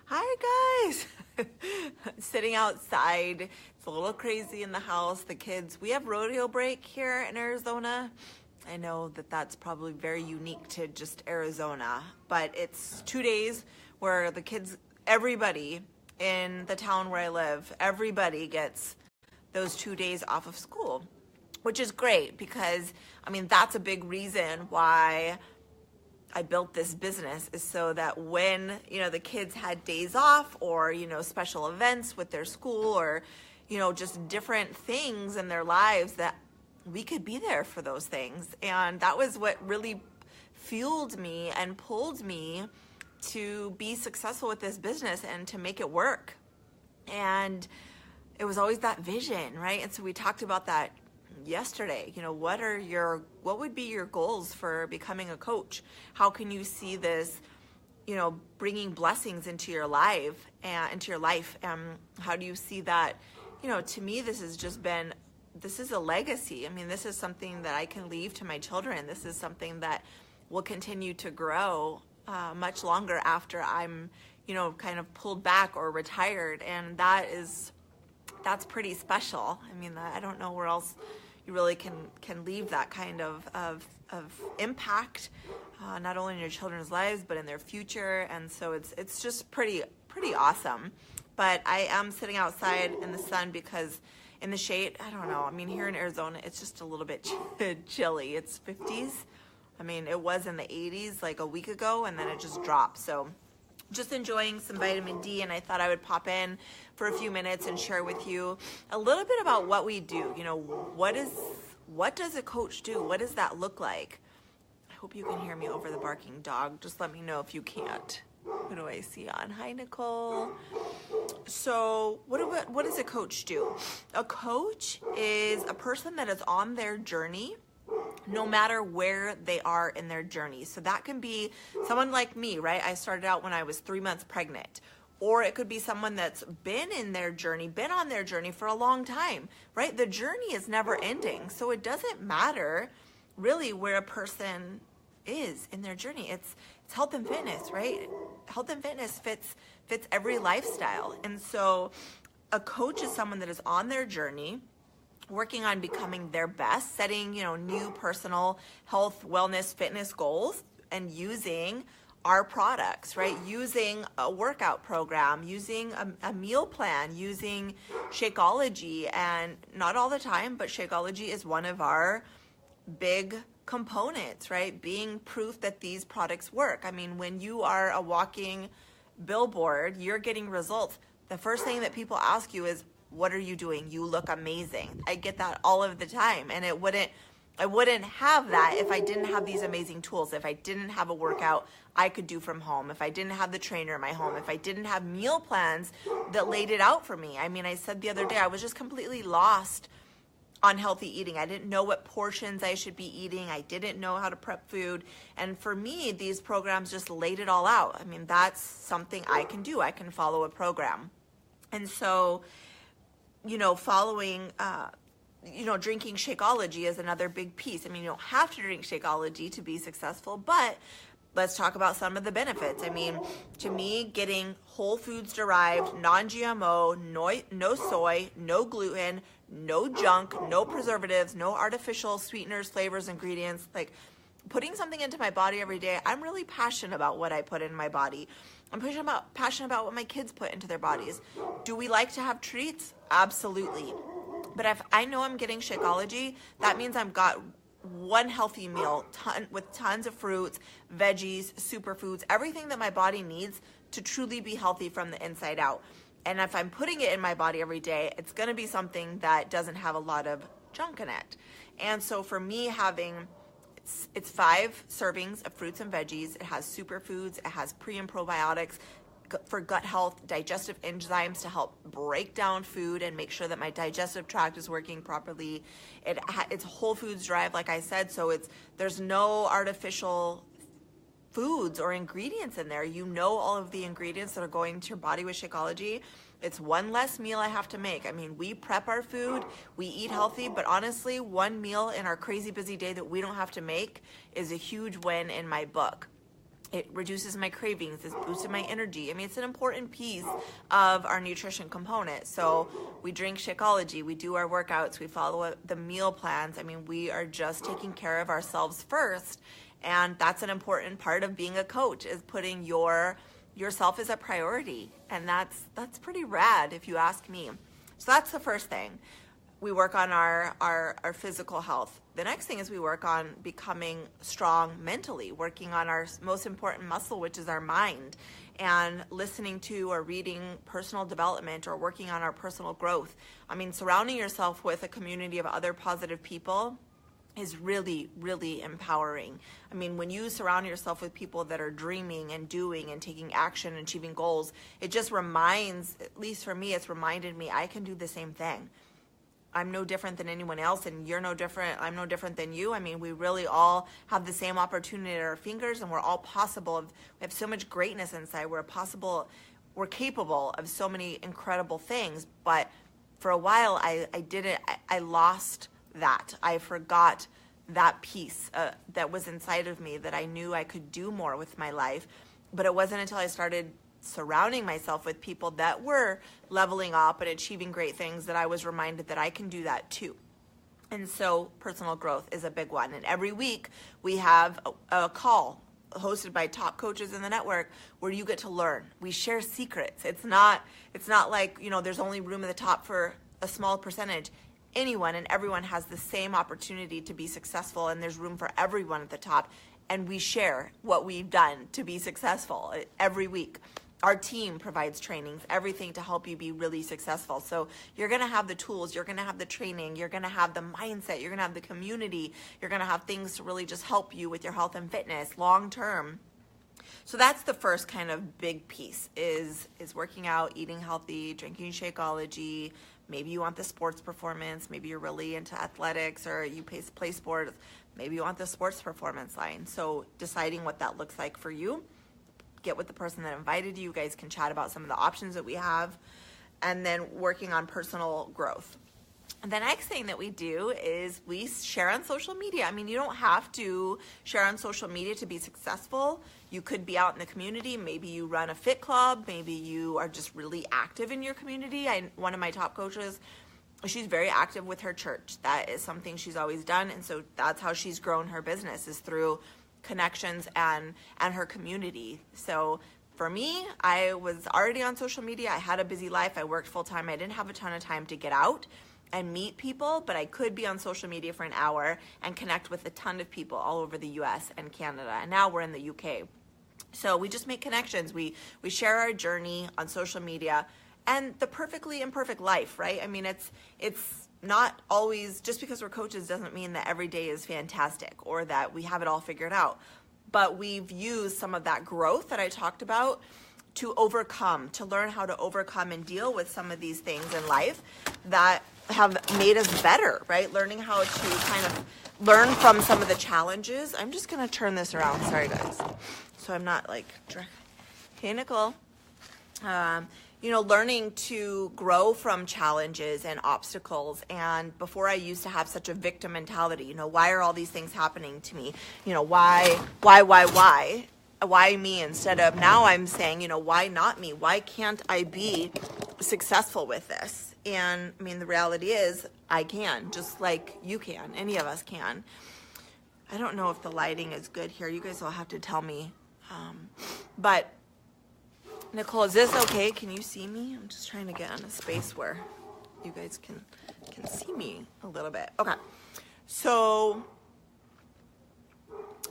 Hi guys! Sitting outside. It's a little crazy in the house. The kids, we have rodeo break here in Arizona. I know that that's probably very unique to just Arizona, but it's 2 days where the kids, everybody in the town where I live, everybody gets those 2 days off of school, which is great because, that's a big reason why I built this business, is so that when, the kids had days off or, special events with their school or, just different things in their lives, that we could be there for those things. And that was what really fueled me and pulled me to be successful with this business and to make it work. And it was always that vision, right? And so we talked about that yesterday. What would be your goals for becoming a coach? How can you see this, bringing blessings into your life and how do you see that? To me, this is a legacy. This is something that I can leave to my children. This is something that will continue to grow much longer after I'm, kind of pulled back or retired. And that's pretty special. I don't know where else you really can leave that kind of impact, not only in your children's lives, but in their future. And so it's just pretty awesome. But I am sitting outside in the sun because in the shade, I don't know. Here in Arizona, it's just a little bit chilly. It's 50s. It was in the 80s like a week ago, and then it just dropped. So just enjoying some vitamin D, and I thought I would pop in for a few minutes and share with you a little bit about what we do. What does a coach do? What does that look like? I hope you can hear me over the barking dog. Just let me know if you can't. Who do I see on? Hi, Nicole. So what does a coach do? A coach is a person that is on their journey, no matter where they are in their journey. So that can be someone like me, right? I started out when I was 3 months pregnant. Or it could be someone that's been on their journey for a long time, right? The journey is never ending. So it doesn't matter really where a person is in their journey. It's health and fitness, right? Health and fitness fits every lifestyle. And so a coach is someone that is on their journey, working on becoming their best, setting, new personal health, wellness, fitness goals, and using our products, right? Using a workout program, using a meal plan, using Shakeology, and not all the time, but Shakeology is one of our big components, right? Being proof that these products work. When you are a walking billboard, you're getting results. The first thing that people ask you is, what are you doing? You look amazing. I get that all of the time. And I wouldn't have that if I didn't have these amazing tools, if I didn't have a workout I could do from home, if I didn't have the trainer in my home, if I didn't have meal plans that laid it out for me. I said the other day, I was just completely lost on healthy eating. I didn't know what portions I should be eating. I didn't know how to prep food. And for me, these programs just laid it all out. That's something I can do. I can follow a program. And so, following, drinking Shakeology is another big piece. You don't have to drink Shakeology to be successful, but let's talk about some of the benefits. To me, getting whole foods derived, non-GMO, no soy, no gluten, no junk, no preservatives, no artificial sweeteners, flavors, ingredients, like putting something into my body every day. I'm really passionate about what I put in my body. I'm passionate about what my kids put into their bodies. Do we like to have treats? Absolutely. But if I know I'm getting Shakeology, that means I've got one healthy meal with tons of fruits, veggies, superfoods, everything that my body needs to truly be healthy from the inside out. And if I'm putting it in my body every day, it's going to be something that doesn't have a lot of junk in it. And so for me, it's 5 servings of fruits and veggies. It has superfoods. It has pre and probiotics for gut health, digestive enzymes to help break down food and make sure that my digestive tract is working properly. It's whole foods derived, like I said, so there's no artificial foods or ingredients in there. All of the ingredients that are going to your body with Shakeology. It's one less meal I have to make. We prep our food, we eat healthy, but honestly, one meal in our crazy busy day that we don't have to make is a huge win in my book. It reduces my cravings, it's boosted my energy. I mean, it's an important piece of our nutrition component. So we drink Shakeology, we do our workouts, we follow the meal plans. I mean, we are just taking care of ourselves first. And that's an important part of being a coach, is putting yourself as a priority. And that's pretty rad if you ask me. So that's the first thing. We work on our physical health. The next thing is we work on becoming strong mentally, working on our most important muscle, which is our mind, and listening to or reading personal development or working on our personal growth. I mean, surrounding yourself with a community of other positive people is really, really empowering. I mean, when you surround yourself with people that are dreaming and doing and taking action and achieving goals, it just reminds, at least for me, it's reminded me I can do the same thing. I'm no different than anyone else, and you're no different. I'm no different than you. I mean, we really all have the same opportunity at our fingers, and we're all possible. We have so much greatness inside. We're capable of so many incredible things. But for a while, I lost that. I forgot that piece that was inside of me, that I knew I could do more with my life. But it wasn't until I started surrounding myself with people that were leveling up and achieving great things that I was reminded that I can do that too. And so personal growth is a big one. And every week we have a call hosted by top coaches in the network where you get to learn. We share secrets. It's not like, there's only room at the top for a small percentage. Anyone and everyone has the same opportunity to be successful, and there's room for everyone at the top. And we share what we've done to be successful every week. Our team provides trainings, everything to help you be really successful. So you're going to have the tools, you're going to have the training, you're going to have the mindset, you're going to have the community, you're going to have things to really just help you with your health and fitness long term. So that's the first kind of big piece is working out, eating healthy, drinking Shakeology. Maybe you want the sports performance, maybe you're really into athletics or you play sports. Maybe you want the sports performance line. So deciding what that looks like for you. Get with the person that invited you. You guys can chat about some of the options that we have, and then working on personal growth. And the next thing that we do is we share on social media. I mean, you don't have to share on social media to be successful. You could be out in the community. Maybe you run a fit club. Maybe you are just really active in your community. One of my top coaches, she's very active with her church. That is something she's always done. And so that's how she's grown her business, is through connections and her community. So for me, I was already on social media. I had a busy life. I worked full time. I didn't have a ton of time to get out and meet people, but I could be on social media for an hour and connect with a ton of people all over the US and Canada. And now we're in the UK. So we just make connections. We share our journey on social media and the perfectly imperfect life, right? I mean, it's not always, just because we're coaches doesn't mean that every day is fantastic or that we have it all figured out. But we've used some of that growth that I talked about to learn how to overcome and deal with some of these things in life that have made us better, right? Learning how to kind of learn from some of the challenges. I'm just going to turn this around. Sorry, guys. So I'm not like, hey, Nicole. Learning to grow from challenges and obstacles. And before I used to have such a victim mentality, why are all these things happening to me? Why me? Instead of now I'm saying, why not me? Why can't I be successful with this? And I mean, the reality is I can, just like you can. Any of us can. I don't know if the lighting is good here. You guys will have to tell me. But Nicole, is this okay? Can you see me? I'm just trying to get on a space where you guys can see me a little bit. Okay. So,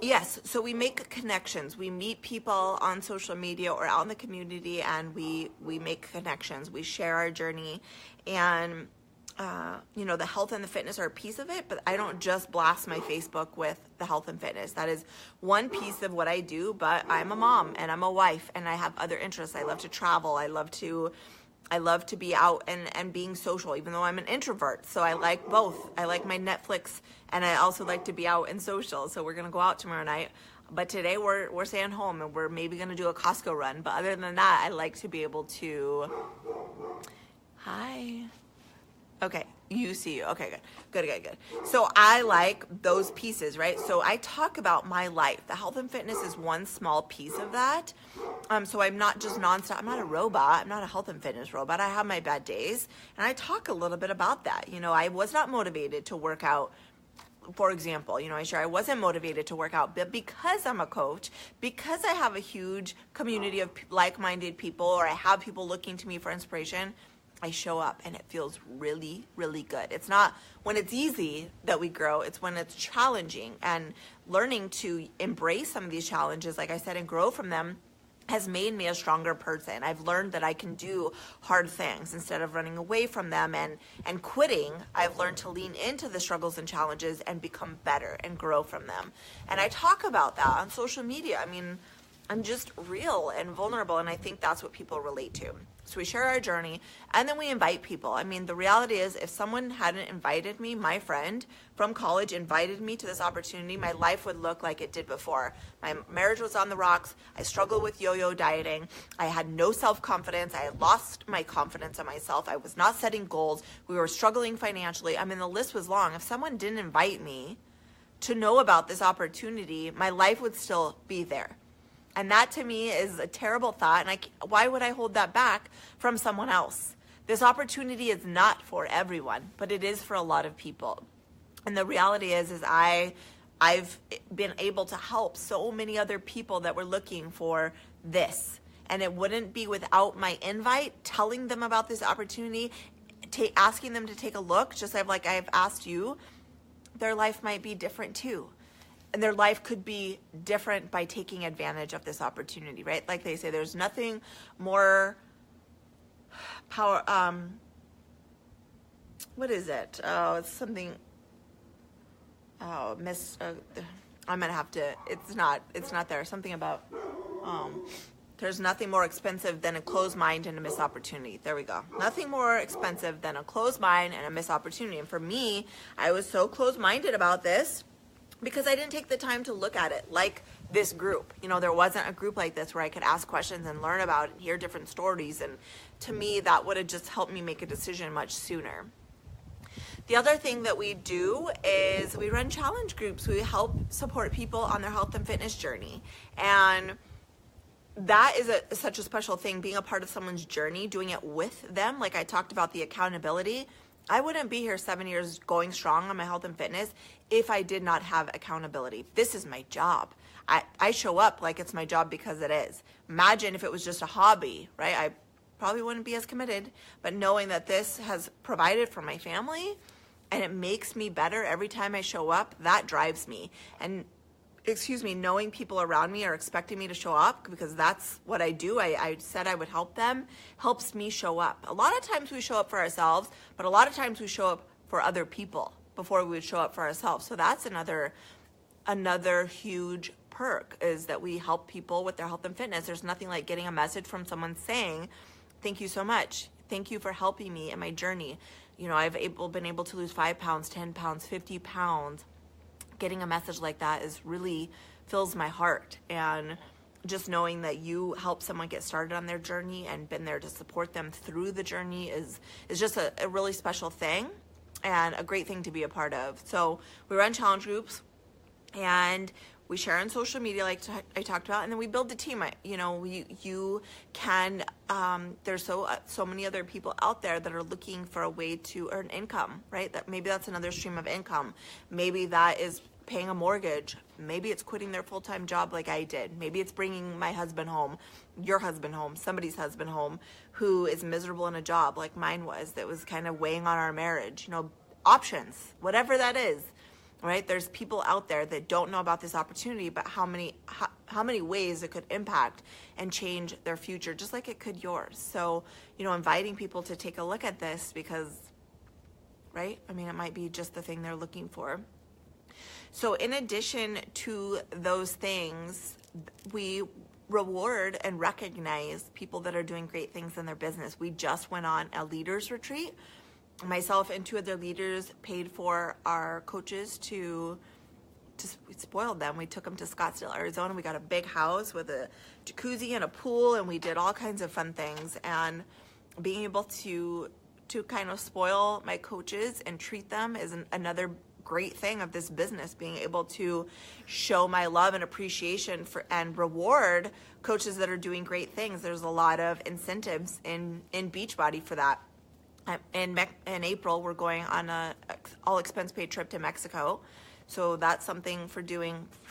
yes. So we make connections. We meet people on social media or out in the community, and we make connections. We share our journey, and the health and the fitness are a piece of it, but I don't just blast my Facebook with the health and fitness. That is one piece of what I do, but I'm a mom and I'm a wife and I have other interests. I love to travel. I love to be out and being social, even though I'm an introvert. So I like both. I like my Netflix and I also like to be out and social. So we're going to go out tomorrow night. But today we're staying home and we're maybe going to do a Costco run. But other than that, I like to be able to, hi. Okay, you see. Okay, good. So I like those pieces, right? So I talk about my life. The health and fitness is one small piece of that. So I'm not just nonstop. I'm not a robot. I'm not a health and fitness robot. I have my bad days, and I talk a little bit about that. I was not motivated to work out. For example, I wasn't motivated to work out, but because I'm a coach, because I have a huge community of like-minded people, or I have people looking to me for inspiration, I show up and it feels really, really good. It's not when it's easy that we grow, it's when it's challenging, and learning to embrace some of these challenges, like I said, and grow from them has made me a stronger person. I've learned that I can do hard things instead of running away from them and quitting. I've learned to lean into the struggles and challenges and become better and grow from them. And I talk about that on social media. I mean, I'm just real and vulnerable, and I think that's what people relate to. So we share our journey, and then we invite people. I mean, the reality is, if someone hadn't invited me, my friend from college invited me to this opportunity, my life would look like it did before. My marriage was on the rocks. I struggled with yo-yo dieting. I had no self-confidence. I had lost my confidence in myself. I was not setting goals. We were struggling financially. I mean, the list was long. If someone didn't invite me to know about this opportunity, my life would still be there. And that to me is a terrible thought. And why would I hold that back from someone else? This opportunity is not for everyone, but it is for a lot of people. And the reality is I've been able to help so many other people that were looking for this. And it wouldn't be without my invite, telling them about this opportunity, asking them to take a look, just like I've asked you. Their life might be different too. And their life could be different by taking advantage of this opportunity, right? Like they say, there's nothing more power. What is it? Oh, it's something. Oh, I'm gonna have to. It's not there. Something about. There's nothing more expensive than a closed mind and a missed opportunity. There we go. Nothing more expensive than a closed mind and a missed opportunity. And for me, I was so closed-minded about this, because I didn't take the time to look at it like this group. There wasn't a group like this where I could ask questions and learn about and hear different stories. And to me, that would have just helped me make a decision much sooner. The other thing that we do is we run challenge groups. We help support people on their health and fitness journey. And that is such a special thing, being a part of someone's journey, doing it with them. Like I talked about the accountability. I wouldn't be here 7 years going strong on my health and fitness if I did not have accountability. This is my job. I show up like it's my job because it is. Imagine if it was just a hobby, right? I probably wouldn't be as committed, but knowing that this has provided for my family and it makes me better every time I show up, that drives me. And knowing people around me are expecting me to show up because that's what I do. I said I would help them, helps me show up. A lot of times we show up for ourselves, but a lot of times we show up for other people before we would show up for ourselves. So that's another huge perk, is that we help people with their health and fitness. There's nothing like getting a message from someone saying, thank you so much. Thank you for helping me in my journey. I've been able to lose 5 pounds, 10 pounds, 50 pounds. Getting a message like that really fills my heart. And just knowing that you help someone get started on their journey and been there to support them through the journey is just a really special thing and a great thing to be a part of. So we run challenge groups and we share on social media, like I talked about, and then we build a team. You can, there's so many other people out there that are looking for a way to earn income, right? Maybe that's another stream of income. Maybe that is paying a mortgage. Maybe it's quitting their full-time job like I did. Maybe it's bringing my husband home, your husband home, somebody's husband home who is miserable in a job like mine was, that was kind of weighing on our marriage. Options, whatever that is. Right? There's people out there that don't know about this opportunity, but how many ways it could impact and change their future, just like it could yours. So, inviting people to take a look at this because, right? I mean, it might be just the thing they're looking for. So in addition to those things, we reward and recognize people that are doing great things in their business. We just went on a leaders retreat. Myself and 2 other leaders paid for our coaches we spoiled them. We took them to Scottsdale, Arizona. We got a big house with a jacuzzi and a pool, and we did all kinds of fun things. And being able to to kind of spoil my coaches and treat them is another great thing of this business, being able to show my love and appreciation for and reward coaches that are doing great things. There's a lot of incentives in Beachbody for that. In April, we're going on a all expense paid trip to Mexico. So that's something for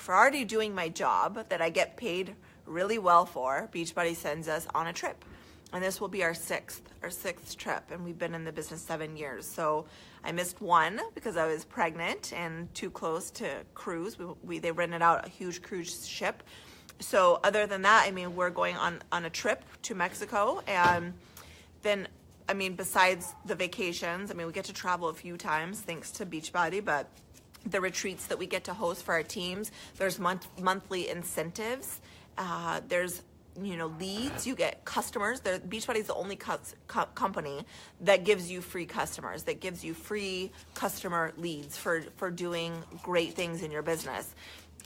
already doing my job that I get paid really well for. Beachbody sends us on a trip. And this will be our sixth trip, and we've been in the business 7 years. So I missed one because I was pregnant and too close to cruise. They rented out a huge cruise ship. So other than that, I mean, we're going on a trip to Mexico, and then, I mean, besides the vacations, I mean, we get to travel a few times thanks to Beachbody, but the retreats that we get to host for our teams, there's monthly incentives. There's leads, you get customers. Beachbody is the only company that gives you free customers, that gives you free customer leads for doing great things in your business.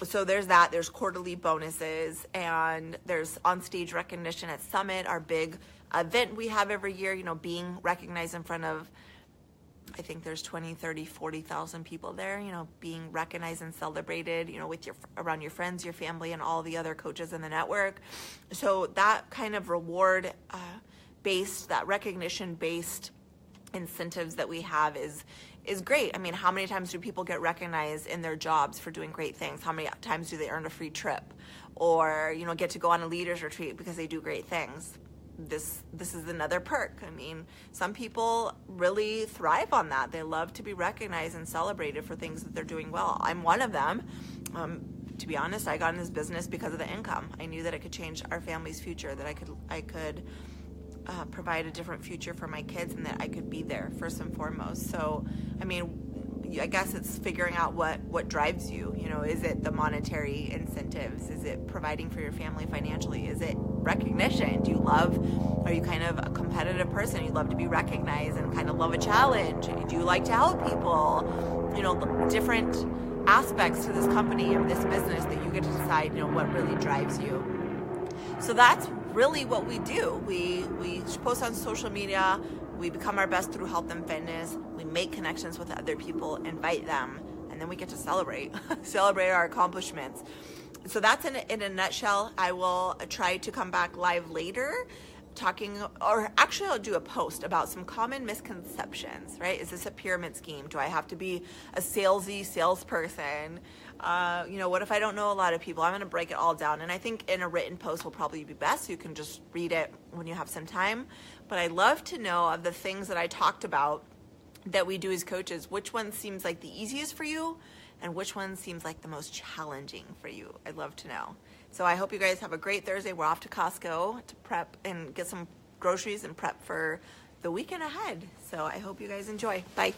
So there's that. There's quarterly bonuses, and there's on-stage recognition at Summit, our big event we have every year, being recognized in front of, I think there's 20, 30, 40,000 people there, being recognized and celebrated, with around your friends, your family, and all the other coaches in the network. So that kind of reward based, that recognition based incentives that we have is great. I mean, how many times do people get recognized in their jobs for doing great things? How many times do they earn a free trip or, get to go on a leaders retreat because they do great things? This is another perk. I mean, some people really thrive on that. They love to be recognized and celebrated for things that they're doing well. I'm one of them. To be honest, I got in this business because of the income. I knew that it could change our family's future, that I could provide a different future for my kids, and that I could be there first and foremost. So, I mean, I guess it's figuring out what drives you. Is it the monetary incentives? Is it providing for your family financially? Is it recognition? Are you kind of a competitive person? You love to be recognized and kind of love a challenge? Do you like to help people? Different aspects to this company and this business that you get to decide, what really drives you. So that's really what we do. We post on social media. We become our best through health and fitness. We make connections with other people, invite them, and then we get to celebrate our accomplishments. So that's in a nutshell. I will try to come back live later I'll do a post about some common misconceptions, right? Is this a pyramid scheme? Do I have to be a salesperson? What if I don't know a lot of people? I'm going to break it all down. And I think in a written post will probably be best. You can just read it when you have some time. But I'd love to know of the things that I talked about that we do as coaches, which one seems like the easiest for you and which one seems like the most challenging for you. I'd love to know. So I hope you guys have a great Thursday. We're off to Costco to prep and get some groceries and prep for the weekend ahead. So I hope you guys enjoy. Bye.